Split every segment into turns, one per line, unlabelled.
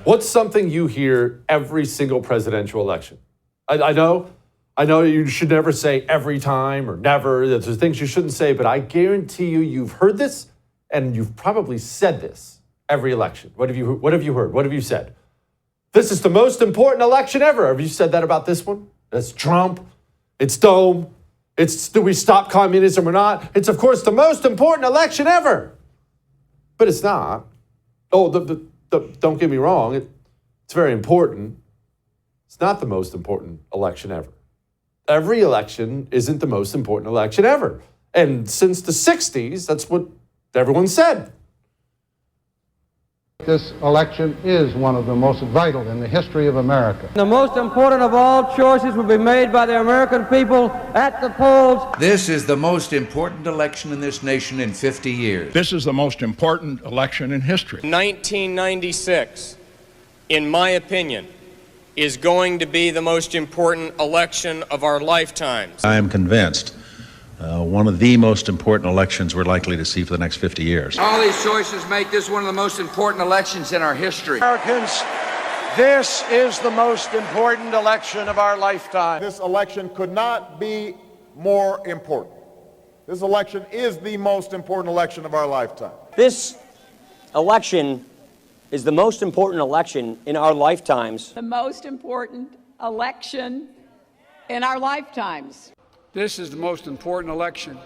What's something you hear every single presidential election? I know you should never say every time or never. There's things you shouldn't say, but I guarantee you've heard this and you've probably said this every election. What have you heard? What have you said? This is the most important election ever. Have you said that about this one? It's Trump. It's Dome. It's do we stop communism or not? It's, of course, the most important election ever. But it's not. Oh, don't get me wrong. It's very important. It's not the most important election ever. Every election isn't the most important election ever. And since the 60s, that's what everyone said.
This election is one of the most vital in the history of America.
The most important of all choices will be made by the American people at the polls.
This is the most important election in this nation in 50 years.
This is the most important election in history.
1996, in my opinion, is going to be the most important election of our lifetimes.
I am convinced one of the most important elections we're likely to see for the next 50 years.
All these choices make this one of the most important elections in our history.
Americans, this is the most important election of our lifetime.
This election could not be more important. This election is the most important election of our lifetime.
This election is the most important election in our lifetimes.
The most important election in our lifetimes.
This is the most important election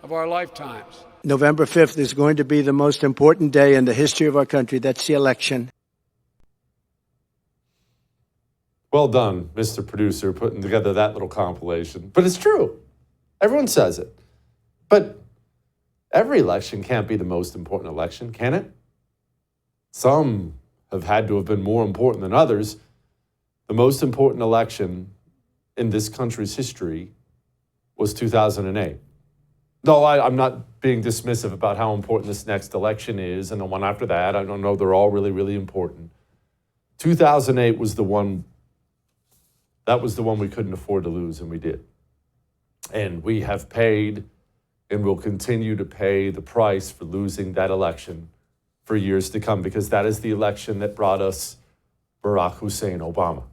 of our lifetimes.
November 5th is going to be the most important day in the history of our country. That's the election.
Well done, Mr. Producer, putting together that little compilation. But it's true. Everyone says it. But every election can't be the most important election, can it? Some have had to have been more important than others. The most important election in this country's history was 2008. No, I'm not being dismissive about how important this next election is and the one after that. I don't know. They're all really, really important. 2008 was the one. That was the one we couldn't afford to lose, and we did. And we have paid and will continue to pay the price for losing that election for years to come, because that is the election that brought us Barack Hussein Obama.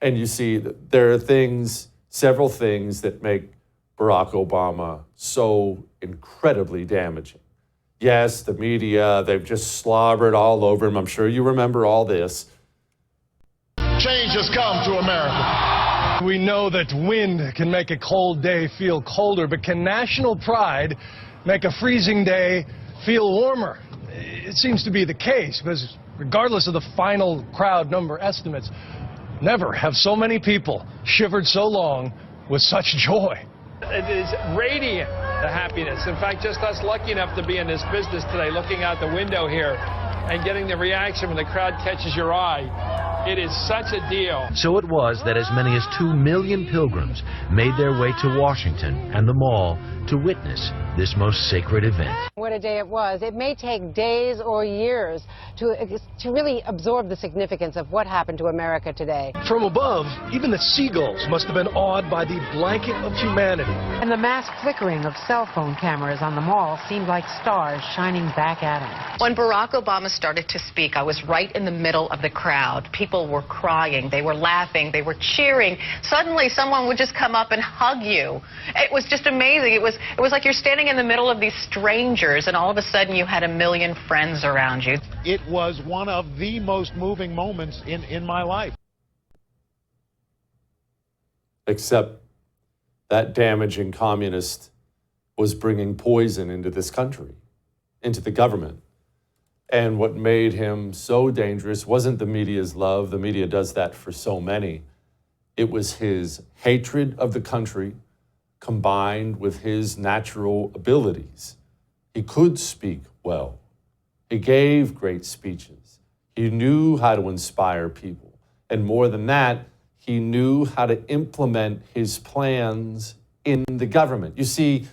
And you see, there are things, several things that make Barack Obama so incredibly damaging. Yes, the media, they've just slobbered all over him. I'm sure you remember all this.
Change has come to America.
We know that wind can make a cold day feel colder, but can national pride make a freezing day feel warmer? It seems to be the case, because regardless of the final crowd number estimates, never have so many people shivered so long with such joy.
It is radiant, the happiness. In fact, just us lucky enough to be in this business today, looking out the window here and getting the reaction when the crowd catches your eye. It is such a deal.
So it was that as many as 2 million pilgrims made their way to Washington and the Mall to witness this most sacred event.
What a day it was. It may take days or years to really absorb the significance of what happened to America today.
From above, even the seagulls must have been awed by the blanket of humanity.
And the mass flickering of cell phone cameras on the Mall seemed like stars shining back at him.
When Barack Obama started to speak, I was right in the middle of the crowd. People were crying, they were laughing, they were cheering. Suddenly someone would just come up and hug you. It was just amazing. It was like you're standing in the middle of these strangers and all of a sudden you had a million friends around you.
It was one of the most moving moments in my life.
Except that damaging communist was bringing poison into this country, into the government. And what made him so dangerous wasn't the media's love. The media does that for so many. It was his hatred of the country combined with his natural abilities. He could speak well. He gave great speeches. He knew how to inspire people. And more than that, he knew how to implement his plans in the government. You see,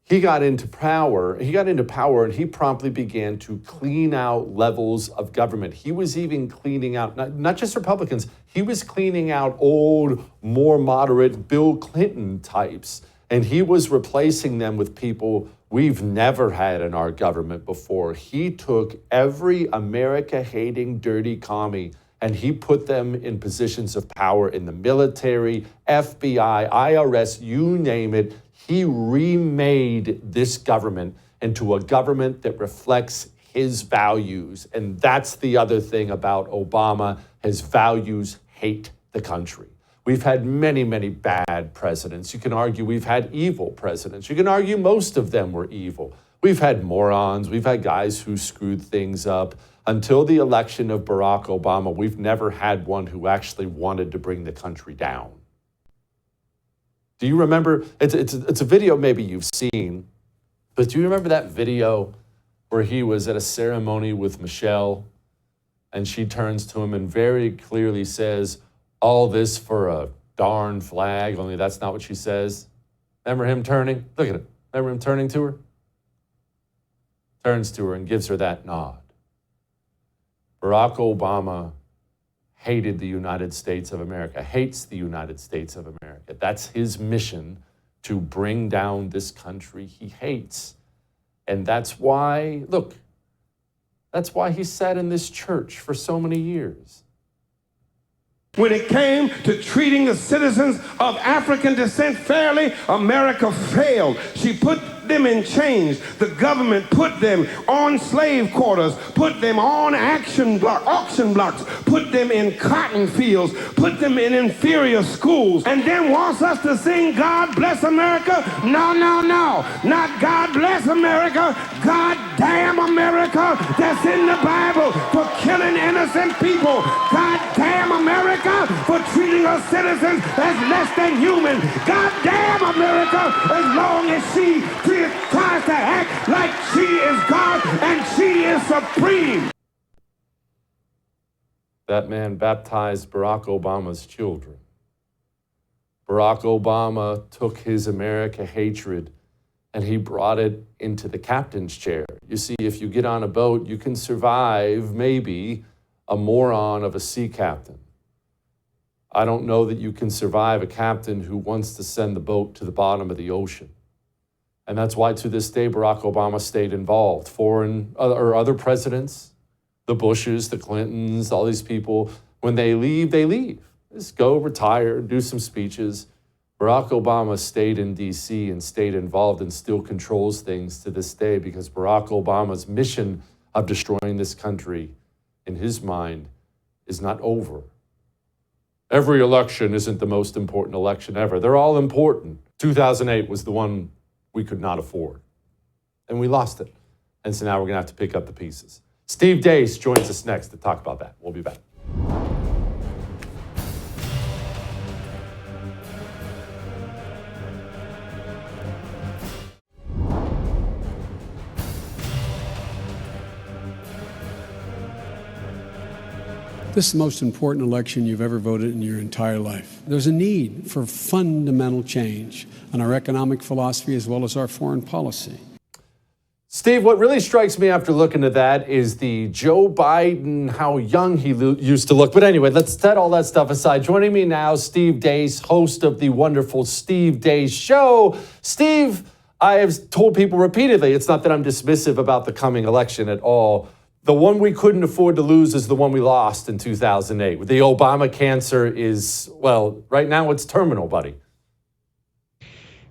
he got into power and he promptly began to clean out levels of government. He was even cleaning out, not just Republicans, he was cleaning out old, more moderate Bill Clinton types And he was replacing them with people we've never had in our government before. He took every America-hating dirty commie and he put them in positions of power in the military, FBI, IRS, you name it. He remade this government into a government that reflects his values. And that's the other thing about Obama. His values hate the country. We've had many, many bad presidents. You can argue we've had evil presidents. You can argue most of them were evil. We've had morons. We've had guys who screwed things up. Until the election of Barack Obama, we've never had one who actually wanted to bring the country down. Do you remember? It's a video maybe you've seen, but do you remember that video where he was at a ceremony with Michelle and she turns to him and very clearly says, all this for a darn flag, only that's not what she says. Remember him turning? Look at it. Remember him turning to her? Turns to her and gives her that nod. Barack Obama hated the United States of America, hates the United States of America. That's his mission, to bring down this country he hates. And that's why, look, that's why he sat in this church for so many years.
When it came to treating the citizens of African descent fairly, America failed. She put them in chains. The government put them on slave quarters, put them on auction blocks, put them in cotton fields, put them in inferior schools, and then wants us to sing God Bless America? No, no, no. Not God Bless America. God damn America. That's in the Bible for killing innocent people. God damn America for treating us citizens as less than human. God damn America as long as she tries to act like she is God and she is supreme.
That man baptized Barack Obama's children. Barack Obama took his America hatred and he brought it into the captain's chair. You see, if you get on a boat, you can survive maybe a moron of a sea captain. I don't know that you can survive a captain who wants to send the boat to the bottom of the ocean. And that's why to this day, Barack Obama stayed involved. Foreign or other presidents, the Bushes, the Clintons, all these people, when they leave, they leave. Just go retire, do some speeches. Barack Obama stayed in D.C. and stayed involved and still controls things to this day because Barack Obama's mission of destroying this country, in his mind, is not over. Every election isn't the most important election ever. They're all important. 2008 was the one we could not afford. And we lost it. And so now we're going to have to pick up the pieces. Steve Deace joins us next to talk about that. We'll be back.
This is the most important election you've ever voted in your entire life. There's a need for fundamental change in our economic philosophy as well as our foreign policy.
Steve, what really strikes me after looking at that is the Joe Biden, how young he used to look. But anyway, let's set all that stuff aside. Joining me now, Steve Deace, host of the wonderful Steve Deace Show. Steve, I have told people repeatedly, it's not that I'm dismissive about the coming election at all. The one we couldn't afford to lose is the one we lost in 2008. The Obama cancer is, well, right now it's terminal, buddy.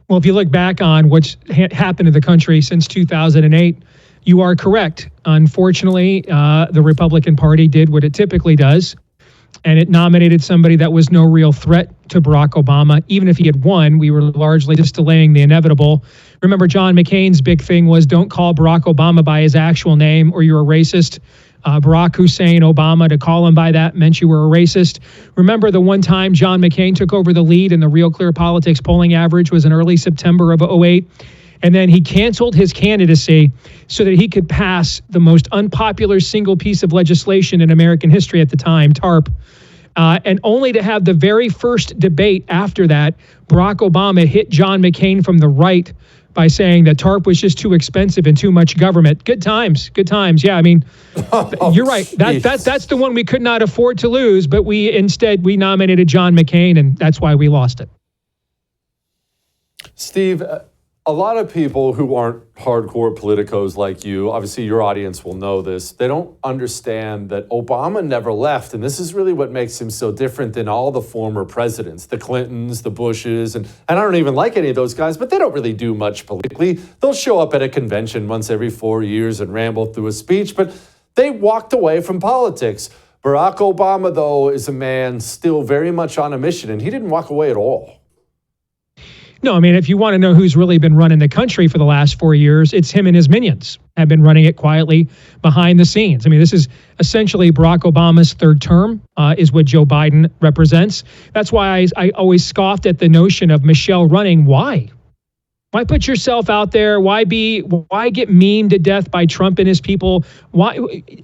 Well, if you look back on what's happened to the country since 2008, you are correct. Unfortunately, the Republican Party did what it typically does, and it nominated somebody that was no real threat to Barack Obama. Even if he had won, we were largely just delaying the inevitable. Remember, John McCain's big thing was don't call Barack Obama by his actual name or you're a racist. Barack Hussein Obama, to call him by that meant you were a racist. Remember the one time John McCain took over the lead in the Real Clear Politics polling average was in early September of 2008. And then he canceled his candidacy so that he could pass the most unpopular single piece of legislation in American history at the time, TARP. And only to have the very first debate after that, Barack Obama hit John McCain from the right by saying that TARP was just too expensive and too much government. Good times. Yeah, I mean, you're right. That's the one we could not afford to lose, but we nominated John McCain, and that's why we lost it.
Steve, a lot of people who aren't hardcore politicos like you, obviously your audience will know this, they don't understand that Obama never left. And this is really what makes him so different than all the former presidents, the Clintons, the Bushes, and I don't even like any of those guys, but they don't really do much politically. They'll show up at a convention once every 4 years and ramble through a speech, but they walked away from politics. Barack Obama, though, is a man still very much on a mission, and he didn't walk away at all.
No, I mean, if you want to know who's really been running the country for the last 4 years, it's him and his minions have been running it quietly behind the scenes. I mean, this is essentially Barack Obama's third term is what Joe Biden represents. That's why I always scoffed at the notion of Michelle running. Why? Why put yourself out there? Why get memed to death by Trump and his people? Why?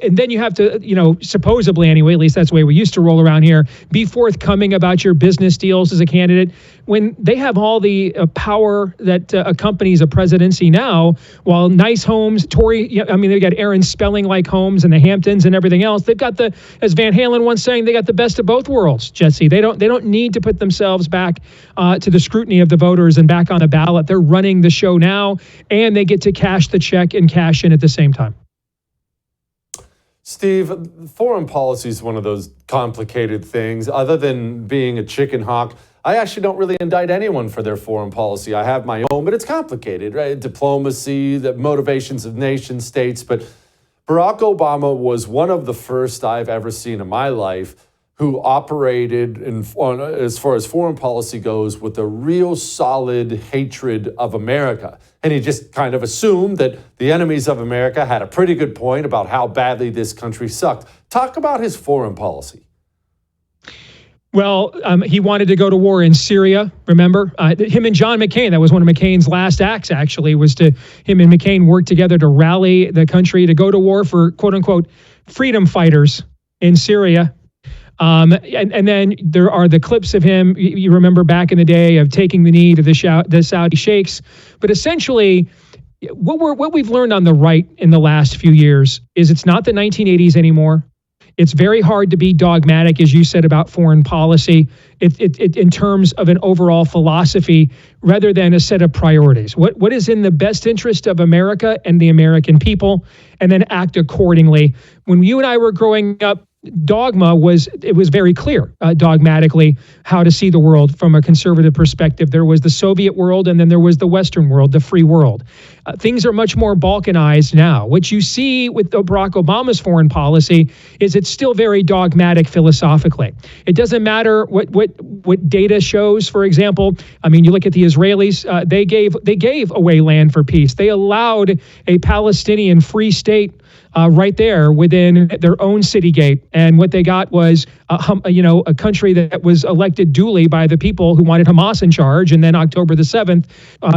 And then you have to, supposedly anyway, at least that's the way we used to roll around here, be forthcoming about your business deals as a candidate when they have all the power that accompanies a presidency now, while nice homes, they got Aaron Spelling-like homes in the Hamptons and everything else. They've got as Van Halen once saying, they got the best of both worlds, Jesse. They don't need to put themselves back to the scrutiny of the voters and back on the ballot. They're running the show now, and they get to cash the check and cash in at the same time.
Steve, foreign policy is one of those complicated things. Other than being a chicken hawk, I actually don't really indict anyone for their foreign policy. I have my own, but it's complicated, right? Diplomacy, the motivations of nation states. But Barack Obama was one of the first I've ever seen in my life who operated, as far as foreign policy goes, with a real solid hatred of America. And he just kind of assumed that the enemies of America had a pretty good point about how badly this country sucked. Talk about his foreign policy.
Well, he wanted to go to war in Syria, remember? Him and John McCain, that was one of McCain's last acts, actually, him and McCain worked together to rally the country to go to war for, quote unquote, freedom fighters in Syria. And then there are the clips of him, you remember back in the day, of taking the knee to the Saudi sheikhs. But essentially, what we've learned on the right in the last few years is it's not the 1980s anymore. It's very hard to be dogmatic, as you said, about foreign policy in terms of an overall philosophy rather than a set of priorities. What is in the best interest of America and the American people, and then act accordingly. When you and I were growing up, dogma was very clear, dogmatically, how to see the world from a conservative perspective. There was the Soviet world, and then there was the Western world, the free world. Things are much more balkanized now. What you see with Barack Obama's foreign policy is it's still very dogmatic philosophically. It doesn't matter what data shows, for example. I mean, you look at the Israelis, they gave away land for peace. They allowed a Palestinian free state right there within their own city gate. And what they got was, a country that was elected duly by the people who wanted Hamas in charge. And then October the 7th,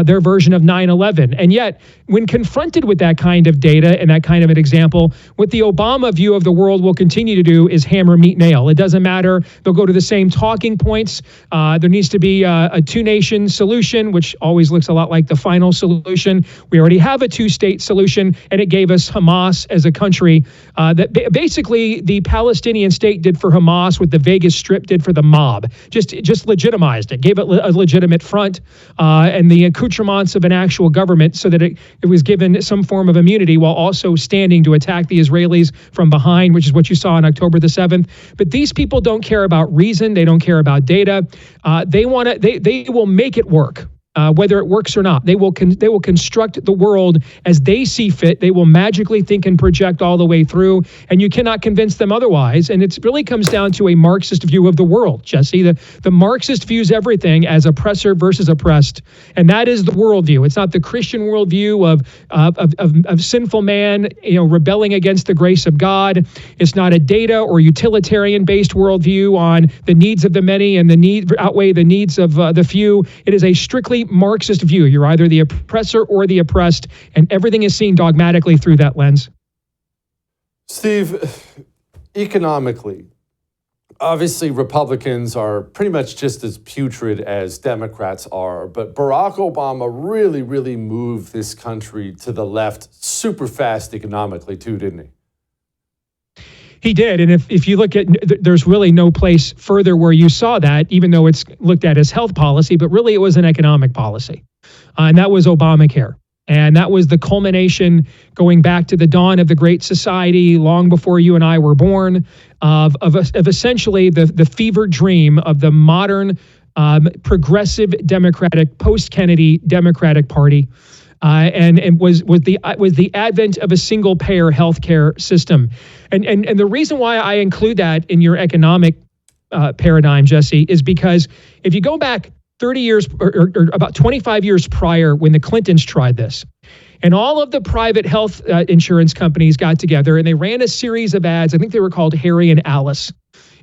their version of 9/11. And yet, when confronted with that kind of data and that kind of an example, what the Obama view of the world will continue to do is hammer, meet, nail. It doesn't matter. They'll go to the same talking points. There needs to be a two-nation solution, which always looks a lot like the final solution. We already have a two-state solution, and it gave us Hamas as a country that basically the Palestinian state did for Hamas what the Vegas Strip did for the mob. Just legitimized it, gave it a legitimate front and the accoutrements of an actual government so that it was given some form of immunity while also standing to attack the Israelis from behind, which is what you saw on October the 7th. But these people don't care about reason. They don't care about data. They will make it work. Whether it works or not, they will construct the world as they see fit. They will magically think and project all the way through, and you cannot convince them otherwise. And it really comes down to a Marxist view of the world, Jesse. The Marxist views everything as oppressor versus oppressed, and that is the worldview. It's not the Christian worldview of sinful man, rebelling against the grace of God. It's not a data or utilitarian-based worldview on the needs of the many and the need outweigh the needs of the few. It is a strictly Marxist view. You're either the oppressor or the oppressed, and everything is seen dogmatically through that lens.
Steve, economically, obviously Republicans are pretty much just as putrid as Democrats are, but Barack Obama really, really moved this country to the left super fast economically too, didn't he?
He did. And if you look at, there's really no place further where you saw that, even though it's looked at as health policy, but really it was an economic policy. and that was Obamacare. And that was the culmination, going back to the dawn of the Great Society, long before you and I were born, of essentially the fevered dream of the modern progressive Democratic, post-Kennedy Democratic Party. And was the advent of a single payer healthcare system. And the reason why I include that in your economic paradigm, Jesse, is because if you go back 30 years or about 25 years prior, when the Clintons tried this, and all of the private health insurance companies got together and they ran a series of ads. I think they were called Harry and Alice.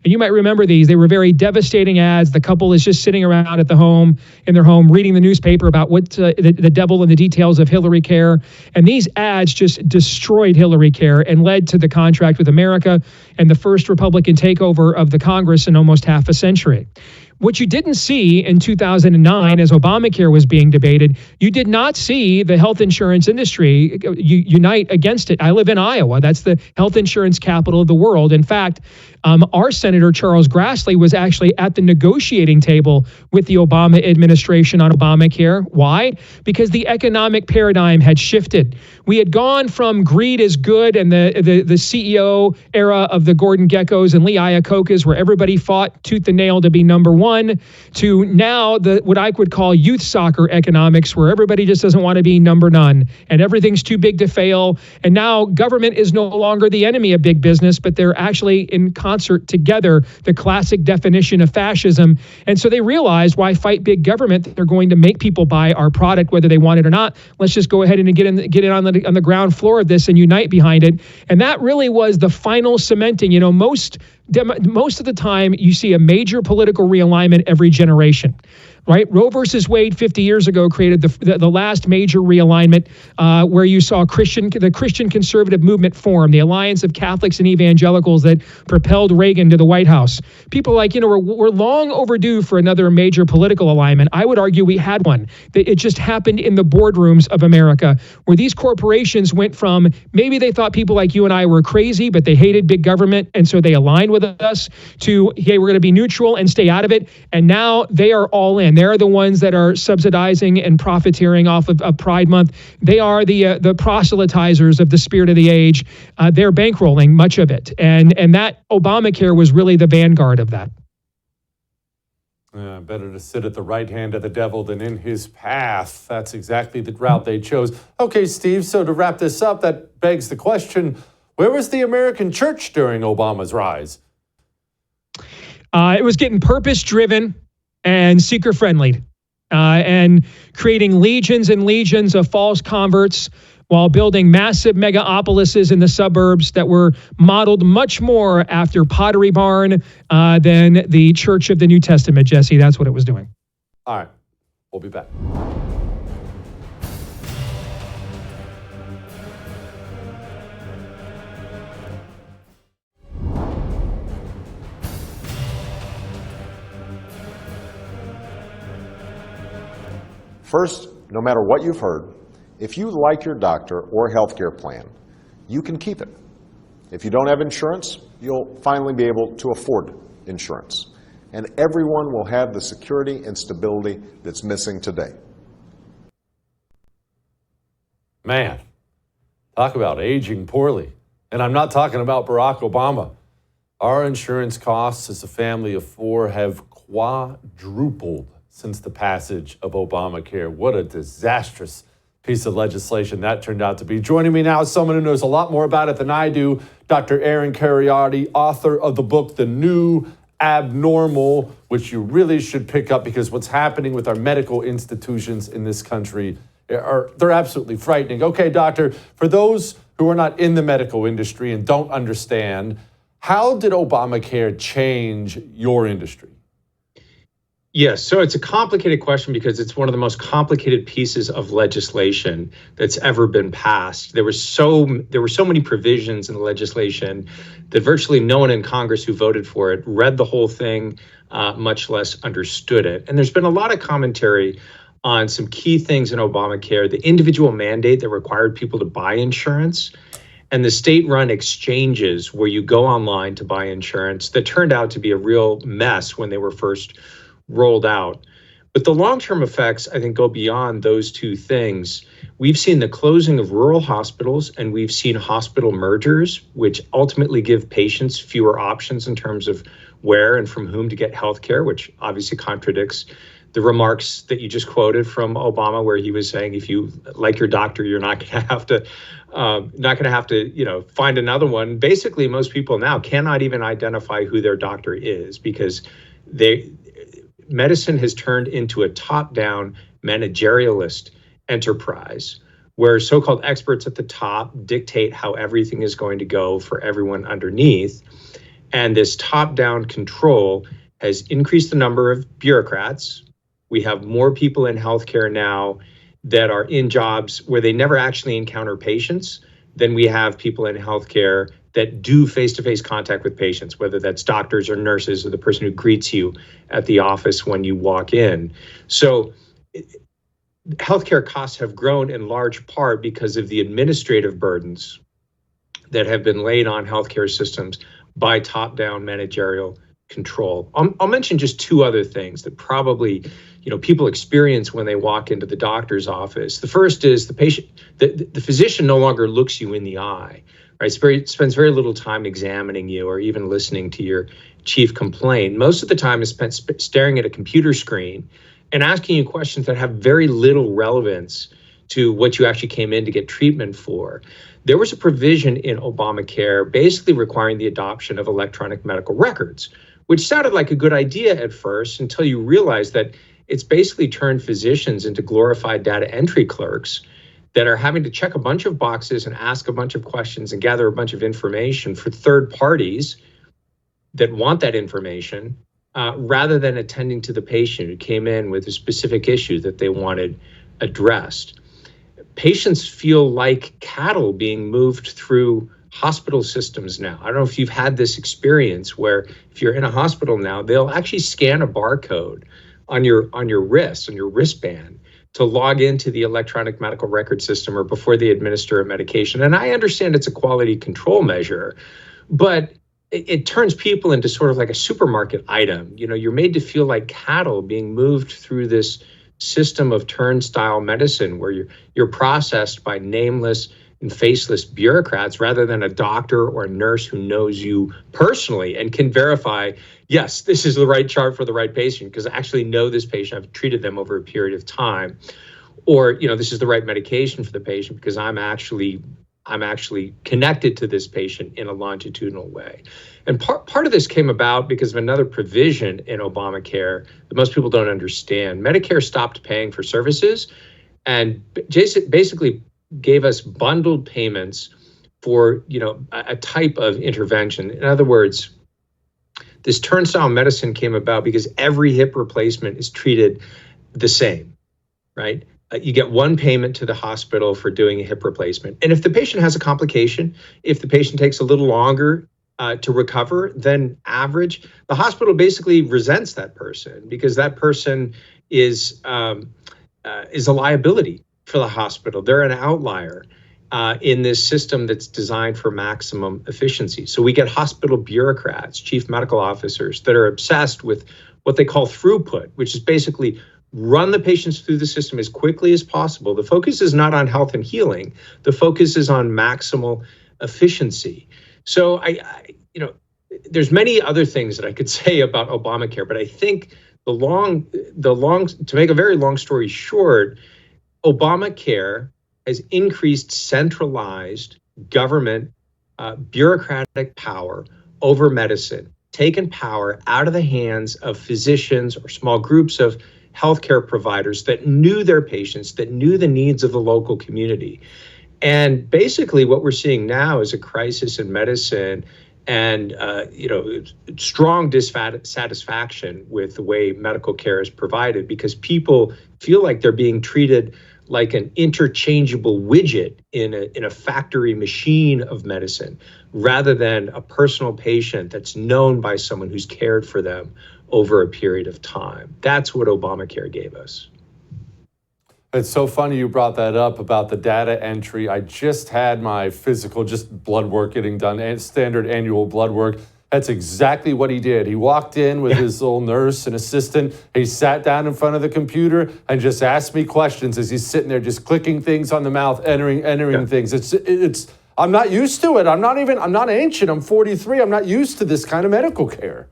And you might remember these. They were very devastating ads. The couple is just sitting around in their home, reading the newspaper about what the devil and the details of Hillary Care. And these ads just destroyed Hillary Care and led to the contract with America and the first Republican takeover of the Congress in almost half a century. What you didn't see in 2009, as Obamacare was being debated, you did not see the health insurance industry unite against it. I live in Iowa. That's the health insurance capital of the world. In fact, our Senator Charles Grassley was actually at the negotiating table with the Obama administration on Obamacare. Why? Because the economic paradigm had shifted. We had gone from greed is good and the CEO era of the Gordon Geckos and Lee Iacocca's, where everybody fought tooth and nail to be number one, to now what I would call youth soccer economics, where everybody just doesn't want to be number none and everything's too big to fail. And now government is no longer the enemy of big business, but they're actually in concert together, the classic definition of fascism. And so they realized, why fight big government? They're going to make people buy our product whether they want it or not. Let's just go ahead and get in on the ground floor of this and unite behind it. And that really was the final cementing. You know, most of the time you see a major political realignment every generation. Right? Roe versus Wade 50 years ago created the last major realignment where you saw the Christian conservative movement form, the alliance of Catholics and evangelicals that propelled Reagan to the White House. People we're long overdue for another major political alignment. I would argue we had one. It just happened in the boardrooms of America, where these corporations went from, maybe they thought people like you and I were crazy, but they hated big government, and so they aligned with us, to, hey, we're going to be neutral and stay out of it. And now they are all in. They're the ones that are subsidizing and profiteering off of Pride Month. They are the proselytizers of the spirit of the age. They're bankrolling much of it. And that Obamacare was really the vanguard of that.
Better to sit at the right hand of the devil than in his path. That's exactly the route they chose. Okay, Steve, so to wrap this up, that begs the question, where was the American church during Obama's rise?
It was getting purpose-driven and seeker-friendly, and creating legions and legions of false converts while building massive megapolises in the suburbs that were modeled much more after Pottery Barn than the Church of the New Testament, Jesse. That's what it was doing.
All right. We'll be back.
First, no matter what you've heard, if you like your doctor or healthcare plan, you can keep it. If you don't have insurance, you'll finally be able to afford insurance. And everyone will have the security and stability that's missing today.
Man, talk about aging poorly. And I'm not talking about Barack Obama. Our insurance costs as a family of four have quadrupled since the passage of Obamacare. What a disastrous piece of legislation that turned out to be. Joining me now is someone who knows a lot more about it than I do, Dr. Aaron Kheriaty, author of the book, The New Abnormal, which you really should pick up, because what's happening with our medical institutions in this country they're absolutely frightening. Okay, doctor, for those who are not in the medical industry and don't understand, how did Obamacare change your industry?
Yes, so it's a complicated question because it's one of the most complicated pieces of legislation that's ever been passed. There were so many provisions in the legislation that virtually no one in Congress who voted for it read the whole thing, much less understood it. And there's been a lot of commentary on some key things in Obamacare: the individual mandate that required people to buy insurance, and the state-run exchanges where you go online to buy insurance that turned out to be a real mess when they were first rolled out. But the long-term effects, I think, go beyond those two things. We've seen the closing of rural hospitals, and we've seen hospital mergers, which ultimately give patients fewer options in terms of where and from whom to get health care, which obviously contradicts the remarks that you just quoted from Obama, where he was saying, if you like your doctor, you're not going to have to, find another one. Basically, most people now cannot even identify who their doctor is because medicine has turned into a top-down managerialist enterprise where so-called experts at the top dictate how everything is going to go for everyone underneath. And this top-down control has increased the number of bureaucrats. We have more people in healthcare now that are in jobs where they never actually encounter patients than we have people in healthcare that do face-to-face contact with patients, whether that's doctors or nurses or the person who greets you at the office when you walk in. So healthcare costs have grown in large part because of the administrative burdens that have been laid on healthcare systems by top-down managerial control. I'll mention just two other things that probably people experience when they walk into the doctor's office. The first is the physician no longer looks you in the eye, right? Spends very little time examining you or even listening to your chief complaint. Most of the time is spent staring at a computer screen and asking you questions that have very little relevance to what you actually came in to get treatment for. There was a provision in Obamacare basically requiring the adoption of electronic medical records, which sounded like a good idea at first until you realize that it's basically turned physicians into glorified data entry clerks that are having to check a bunch of boxes and ask a bunch of questions and gather a bunch of information for third parties that want that information, rather than attending to the patient who came in with a specific issue that they wanted addressed. Patients feel like cattle being moved through hospital systems now. I don't know if you've had this experience where if you're in a hospital now, they'll actually scan a barcode on your wrist, on your wristband, to log into the electronic medical record system or before they administer a medication. And I understand it's a quality control measure, but it turns people into sort of like a supermarket item. You're made to feel like cattle being moved through this system of turnstile medicine where you're processed by nameless and faceless bureaucrats rather than a doctor or a nurse who knows you personally and can verify, yes, this is the right chart for the right patient because I actually know this patient, I've treated them over a period of time. Or, this is the right medication for the patient because I'm actually connected to this patient in a longitudinal way. And part of this came about because of another provision in Obamacare that most people don't understand. Medicare stopped paying for services and basically gave us bundled payments for, a type of intervention. In other words, this turnstile medicine came about because every hip replacement is treated the same, right? You get one payment to the hospital for doing a hip replacement. And if the patient has a complication, if the patient takes a little longer to recover than average, the hospital basically resents that person because that person is a liability for the hospital. They're an outlier in this system that's designed for maximum efficiency. So we get hospital bureaucrats, chief medical officers that are obsessed with what they call throughput, which is basically run the patients through the system as quickly as possible. The focus is not on health and healing. The focus is on maximal efficiency. So there's many other things that I could say about Obamacare, but I think to make a very long story short, Obamacare has increased centralized government bureaucratic power over medicine, taken power out of the hands of physicians or small groups of healthcare providers that knew their patients, that knew the needs of the local community. And basically what we're seeing now is a crisis in medicine and strong dissatisfaction with the way medical care is provided because people feel like they're being treated like an interchangeable widget in a factory machine of medicine, rather than a personal patient that's known by someone who's cared for them over a period of time. That's what Obamacare gave us.
It's so funny you brought that up about the data entry. I just had my physical, just blood work getting done, and standard annual blood work. That's exactly what he did. He walked in with his little nurse and assistant. He sat down in front of the computer and just asked me questions as he's sitting there just clicking things on the mouth, entering things. It's. I'm not used to it. I'm not ancient. I'm 43. I'm not used to this kind of medical care.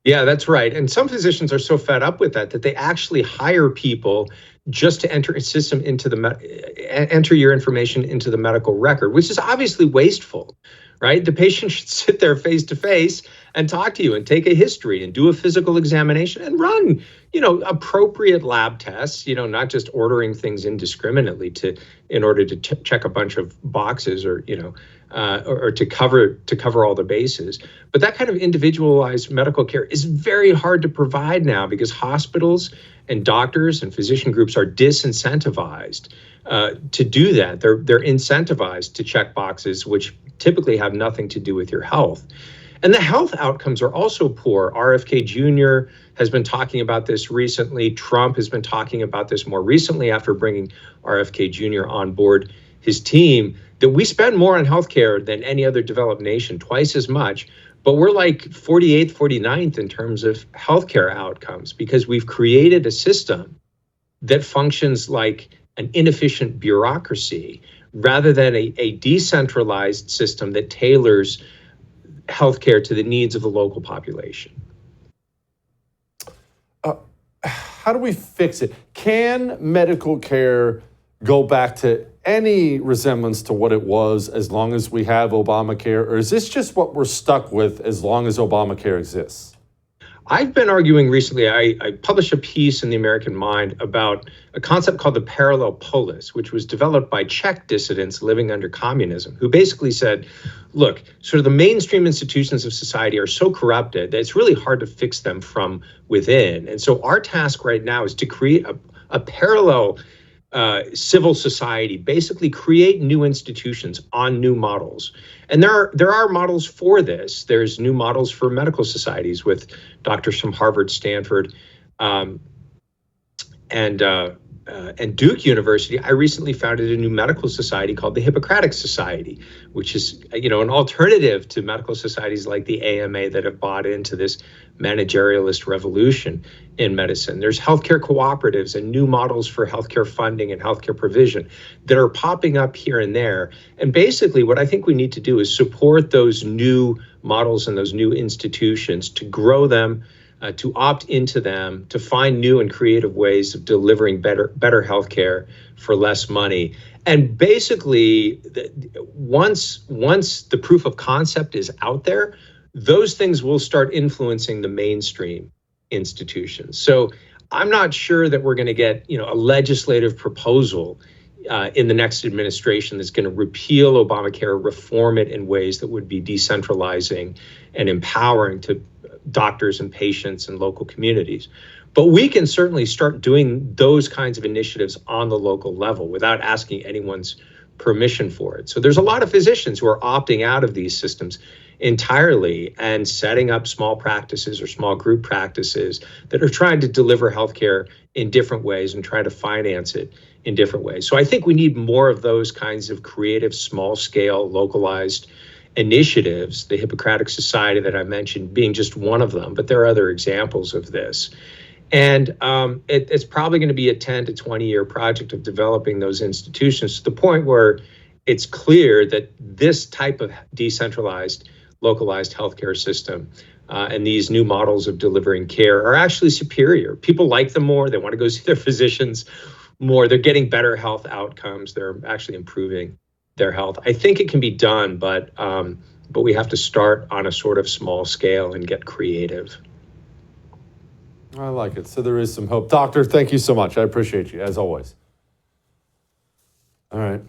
Yeah, that's right. And some physicians are so fed up with that they actually hire people just to enter a system into enter your information into the medical record, which is obviously wasteful, right? The patient should sit there face to face and talk to you and take a history and do a physical examination and run, appropriate lab tests, not just ordering things indiscriminately in order to check a bunch of boxes or to cover all the bases. But that kind of individualized medical care is very hard to provide now because hospitals and doctors and physician groups are disincentivized to do that. They're incentivized to check boxes, which typically have nothing to do with your health. And the health outcomes are also poor. RFK Jr. has been talking about this recently. Trump has been talking about this more recently after bringing RFK Jr. on board his team, that we spend more on healthcare than any other developed nation, twice as much. But we're like 48th, 49th in terms of healthcare outcomes because we've created a system that functions like an inefficient bureaucracy rather than a decentralized system that tailors healthcare to the needs of the local population.
How do we fix it? Can medical care go back to any resemblance to what it was as long as we have Obamacare, or is this just what we're stuck with as long as Obamacare exists?
I've been arguing recently, I published a piece in the American Mind about a concept called the parallel polis, which was developed by Czech dissidents living under communism, who basically said, look, sort of the mainstream institutions of society are so corrupted that it's really hard to fix them from within. And so our task right now is to create a parallel civil society, basically create new institutions on new models. And there are models for this. There's new models for medical societies with doctors from Harvard, Stanford, and Duke University. I recently founded a new medical society called the Hippocratic Society, which is, an alternative to medical societies like the AMA that have bought into this managerialist revolution in medicine. There's healthcare cooperatives and new models for healthcare funding and healthcare provision that are popping up here and there. And basically what I think we need to do is support those new models and those new institutions to grow them, to opt into them, to find new and creative ways of delivering better healthcare for less money. And basically, once the proof of concept is out there, those things will start influencing the mainstream institutions. So I'm not sure that we're going to get, a legislative proposal in the next administration that's going to repeal Obamacare, reform it in ways that would be decentralizing and empowering to doctors and patients and local communities. But we can certainly start doing those kinds of initiatives on the local level without asking anyone's permission for it. So there's a lot of physicians who are opting out of these systems entirely and setting up small practices or small group practices that are trying to deliver healthcare in different ways and try to finance it in different ways. So I think we need more of those kinds of creative, small-scale, localized initiatives, the Hippocratic Society that I mentioned being just one of them, but there are other examples of this. And it's probably going to be a 10 to 20-year project of developing those institutions to the point where it's clear that this type of decentralized, localized healthcare system and these new models of delivering care are actually superior. People like them more. They want to go see their physicians more. They're getting better health outcomes. They're actually improving their health. I think it can be done, but we have to start on a sort of small scale and get creative.
I like it. So there is some hope. Doctor, thank you so much. I appreciate you, as always. All right.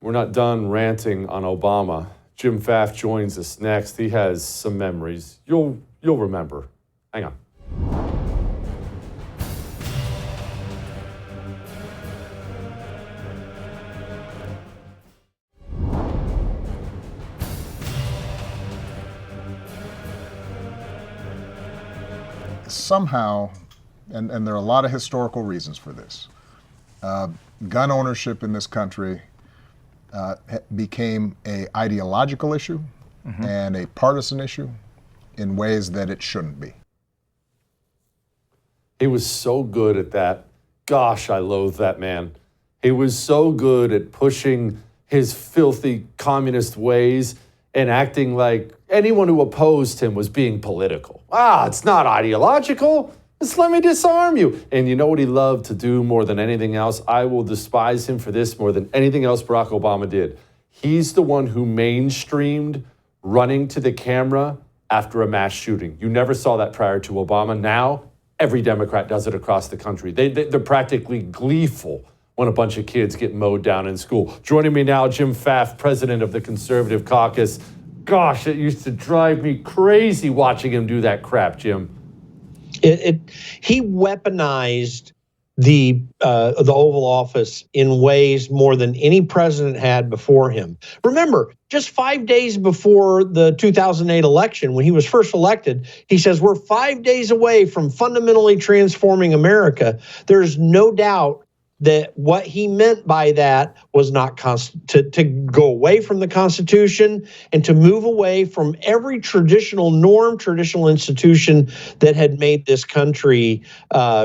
We're not done ranting on Obama. Jim Pfaff joins us next. He has some memories you'll remember. Hang on.
Somehow, and there are a lot of historical reasons for this, gun ownership in this country became an ideological issue and a partisan issue in ways that it shouldn't be.
He was so good at that. Gosh, I loathe that man. He was so good at pushing his filthy communist ways and acting like anyone who opposed him was being political. It's not ideological. Just let me disarm you. And you know what he loved to do more than anything else? I will despise him for this more than anything else Barack Obama did. He's the one who mainstreamed running to the camera after a mass shooting. You never saw that prior to Obama. Now, every Democrat does it across the country. They're practically gleeful when a bunch of kids get mowed down in school. Joining me now, Jim Pfaff, president of the Conservative Caucus. Gosh, it used to drive me crazy watching him do that crap, Jim.
He weaponized the Oval Office in ways more than any president had before him. Remember, just 5 days before the 2008 election, when he was first elected, he says, we're 5 days away from fundamentally transforming America. There's no doubt that what he meant by that was not to go away from the Constitution and to move away from every traditional norm, traditional institution that had made this country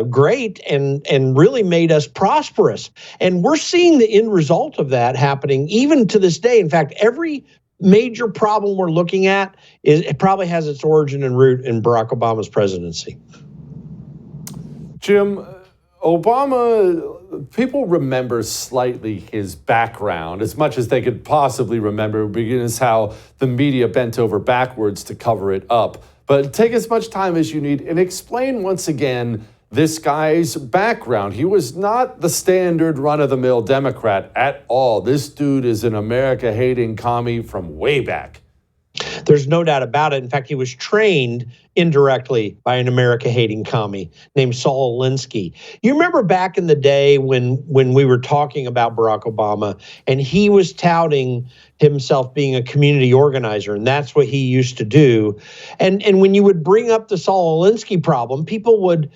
great and really made us prosperous. And we're seeing the end result of that happening even to this day. In fact, every major problem we're looking at it probably has its origin and root in Barack Obama's presidency.
Jim, Obama, people remember slightly his background, as much as they could possibly remember, because how the media bent over backwards to cover it up. But take as much time as you need and explain once again this guy's background. He was not the standard run-of-the-mill Democrat at all. This dude is an America-hating commie from way back.
There's no doubt about it. In fact, he was trained indirectly by an America-hating commie named Saul Alinsky. You remember back in the day when we were talking about Barack Obama, and he was touting himself being a community organizer, and that's what he used to do. And when you would bring up the Saul Alinsky problem, people would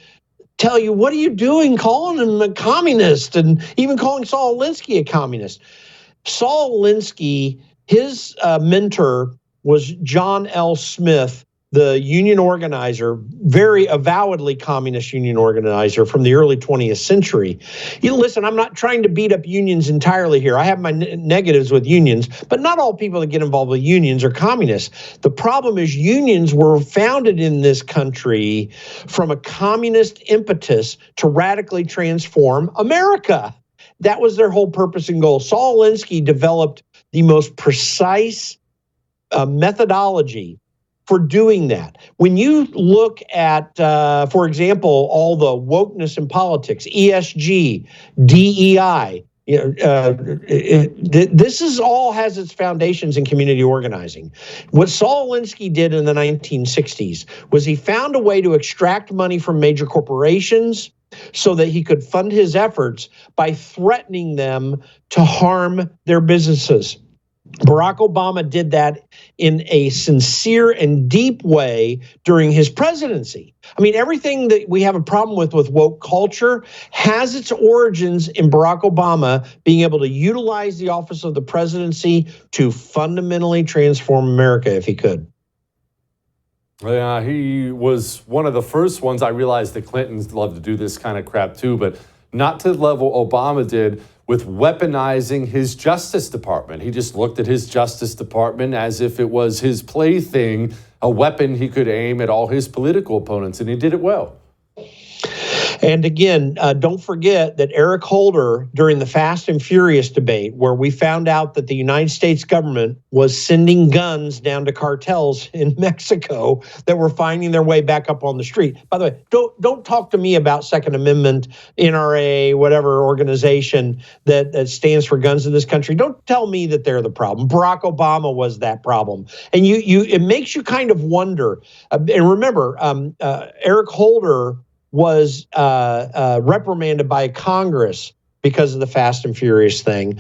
tell you, what are you doing calling him a communist, and even calling Saul Alinsky a communist? Saul Alinsky, his mentor was John L. Smith, the union organizer, very avowedly communist union organizer from the early 20th century. Listen, I'm not trying to beat up unions entirely here. I have my negatives with unions, but not all people that get involved with unions are communists. The problem is unions were founded in this country from a communist impetus to radically transform America. That was their whole purpose and goal. Saul Alinsky developed the most precise methodology for doing that. When you look at, for example, all the wokeness in politics, ESG, DEI, this is all has its foundations in community organizing. What Saul Alinsky did in the 1960s was he found a way to extract money from major corporations so that he could fund his efforts by threatening them to harm their businesses. Barack Obama did that in a sincere and deep way during his presidency. I mean, everything that we have a problem with woke culture has its origins in Barack Obama being able to utilize the office of the presidency to fundamentally transform America if he could.
Yeah, he was one of the first ones. I realized the Clintons love to do this kind of crap too, but not to the level Obama did with weaponizing his Justice Department. He just looked at his Justice Department as if it was his plaything, a weapon he could aim at all his political opponents, and he did it well.
And again, don't forget that Eric Holder, during the Fast and Furious debate, where we found out that the United States government was sending guns down to cartels in Mexico that were finding their way back up on the street. By the way, don't talk to me about Second Amendment, NRA, whatever organization that stands for guns in this country. Don't tell me that they're the problem. Barack Obama was that problem. And it makes you kind of wonder. And remember, Eric Holder was reprimanded by Congress because of the Fast and Furious thing.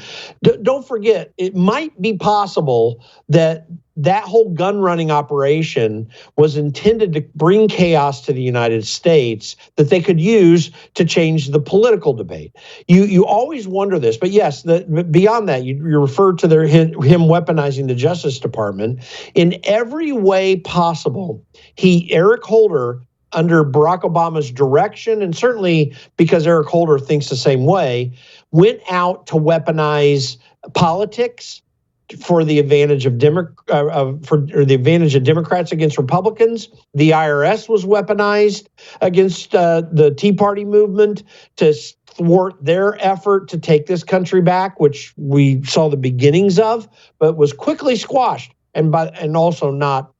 Don't forget, it might be possible that that whole gun running operation was intended to bring chaos to the United States that they could use to change the political debate. You always wonder this, but yes, beyond that, you referred to him weaponizing the Justice Department. In every way possible, Eric Holder, under Barack Obama's direction, and certainly because Eric Holder thinks the same way, went out to weaponize politics for the advantage of the advantage of Democrats against Republicans. The IRS was weaponized against the Tea Party movement to thwart their effort to take this country back, which we saw the beginnings of, but was quickly squashed, and also not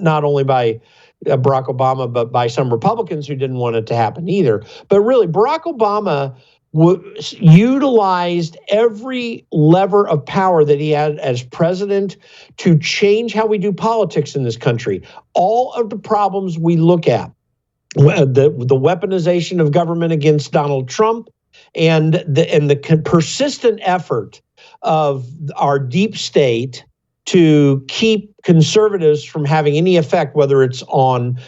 only by Barack Obama, but by some Republicans who didn't want it to happen either. But really, Barack Obama utilized every lever of power that he had as president to change how we do politics in this country. All of the problems we look at, the weaponization of government against Donald Trump, and the persistent effort of our deep state to keep conservatives from having any effect, whether it's on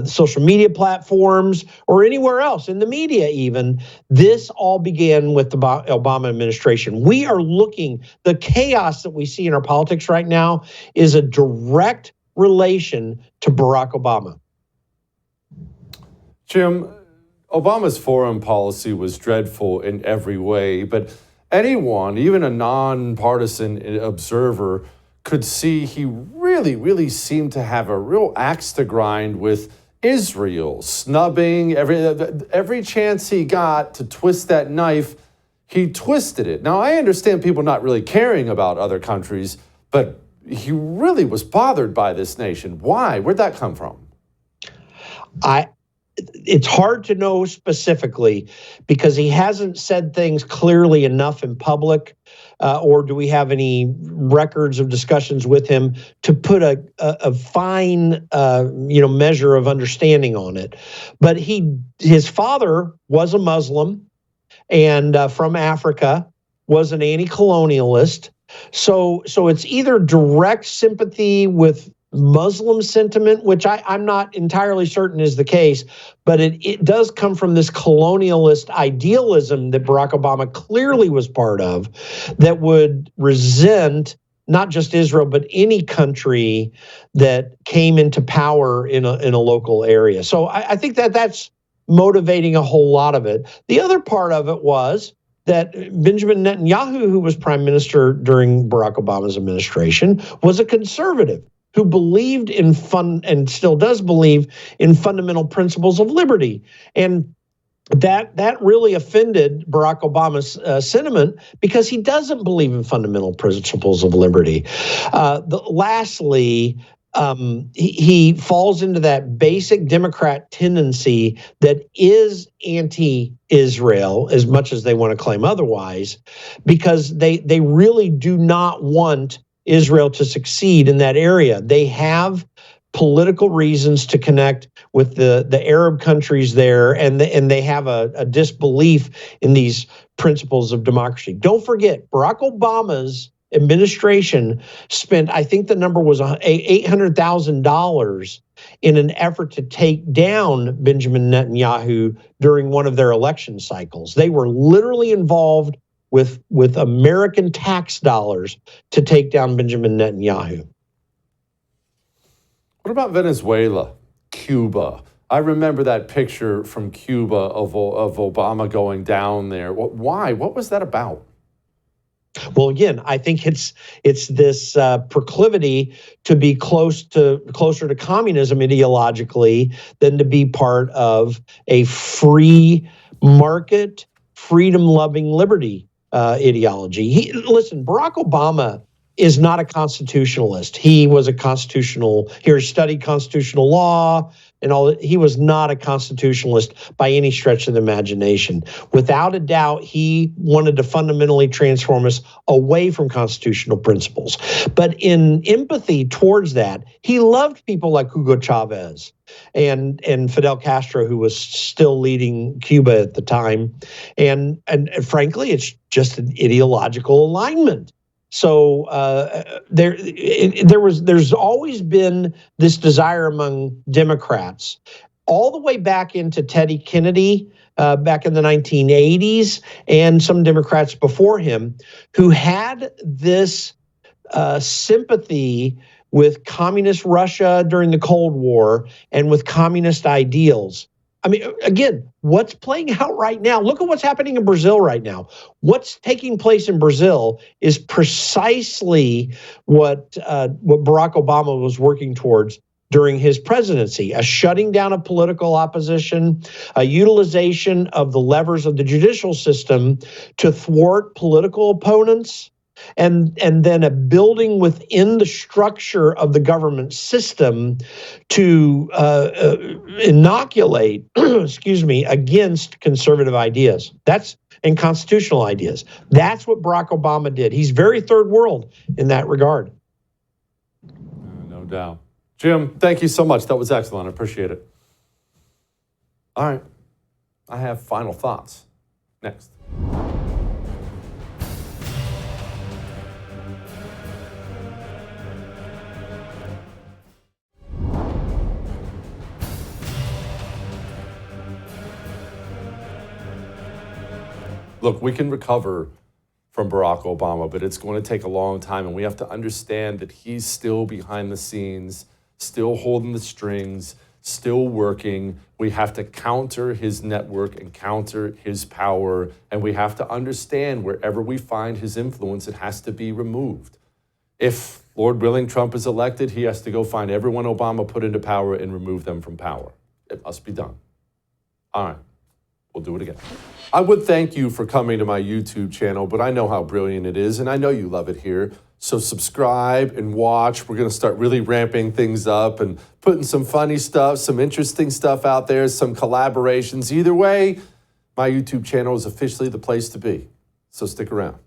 social media platforms or anywhere else, in the media even. This all began with the Obama administration. We are the chaos that we see in our politics right now is a direct relation to Barack Obama.
Jim, Obama's foreign policy was dreadful in every way, but anyone, even a nonpartisan observer, could see he really seemed to have a real axe to grind with Israel, snubbing every chance he got to twist that knife, he twisted it. Now, I understand people not really caring about other countries, but he really was bothered by this nation. Why? Where'd that come from?
It's hard to know specifically because he hasn't said things clearly enough in public, or do we have any records of discussions with him to put a fine, measure of understanding on it. But his father was a Muslim and from Africa, was an anti-colonialist. So it's either direct sympathy with Muslim sentiment, which I'm not entirely certain is the case, but it does come from this colonialist idealism that Barack Obama clearly was part of, that would resent not just Israel, but any country that came into power in a local area. So I think that's motivating a whole lot of it. The other part of it was that Benjamin Netanyahu, who was prime minister during Barack Obama's administration, was a conservative who believed in and still does believe in fundamental principles of liberty. And that really offended Barack Obama's sentiment because he doesn't believe in fundamental principles of liberty. Lastly, he falls into that basic Democrat tendency that is anti-Israel, as much as they want to claim otherwise, because they really do not want Israel to succeed in that area. They have political reasons to connect with the Arab countries there, and they have a disbelief in these principles of democracy. Don't forget, Barack Obama's administration spent, I think the number was $800,000 in an effort to take down Benjamin Netanyahu during one of their election cycles. They were literally involved with American tax dollars to take down Benjamin Netanyahu.
What about Venezuela, Cuba? I remember that picture from Cuba of Obama going down there. Why? What was that about?
Well, again, I think it's this proclivity to be closer to communism ideologically than to be part of a free market, freedom-loving liberty ideology. Listen, Barack Obama is not a constitutionalist. He was a he studied constitutional law and all. He was not a constitutionalist by any stretch of the imagination. Without a doubt, he wanted to fundamentally transform us away from constitutional principles. But in empathy towards that, he loved people like Hugo Chavez and Fidel Castro, who was still leading Cuba at the time. And frankly, it's just an ideological alignment. So there's always been this desire among Democrats, all the way back into Teddy Kennedy back in the 1980s, and some Democrats before him, who had this sympathy with communist Russia during the Cold War and with communist ideals. I mean, again, what's playing out right now? Look at what's happening in Brazil right now. What's taking place in Brazil is precisely what Barack Obama was working towards during his presidency: a shutting down of political opposition, a utilization of the levers of the judicial system to thwart political opponents, and then a building within the structure of the government system to inoculate, against conservative ideas. And constitutional ideas. That's what Barack Obama did. He's very third world in that regard.
No doubt. Jim, thank you so much. That was excellent. I appreciate it. All right. I have final thoughts. Next. Look, we can recover from Barack Obama, but it's going to take a long time, and we have to understand that he's still behind the scenes, still holding the strings, still working. We have to counter his network and counter his power, and we have to understand wherever we find his influence, it has to be removed. If, Lord willing, Trump is elected, he has to go find everyone Obama put into power and remove them from power. It must be done. All right, we'll do it again. I would thank you for coming to my YouTube channel, but I know how brilliant it is, and I know you love it here. So subscribe and watch. We're going to start really ramping things up and putting some funny stuff, some interesting stuff out there, some collaborations. Either way, my YouTube channel is officially the place to be. So stick around.